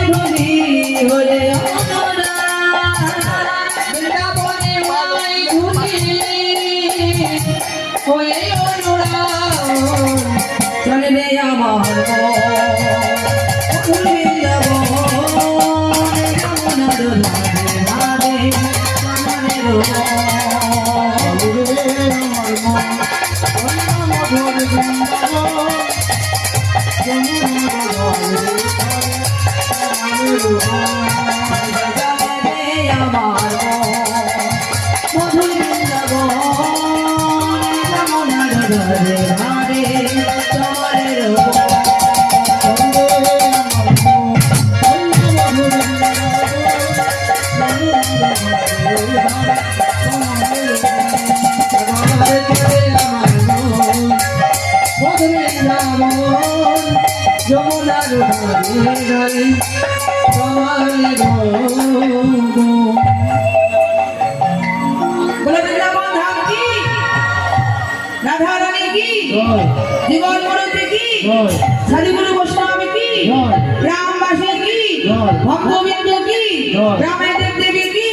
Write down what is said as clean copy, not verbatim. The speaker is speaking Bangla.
মধুরী হলে বৃন্দাবনে মাই ধুলি হয়ে অনুরাগ চলে রে আমার যমুনার ধারে বলে বৃন্দাবন ধাম কি রাধা রানী কি জীবন মূর্তি কি সাধুগুরু বৈষ্ণব কি রামবাসী কি ভক্তবিন্দু কি রামের দেব দেবী কি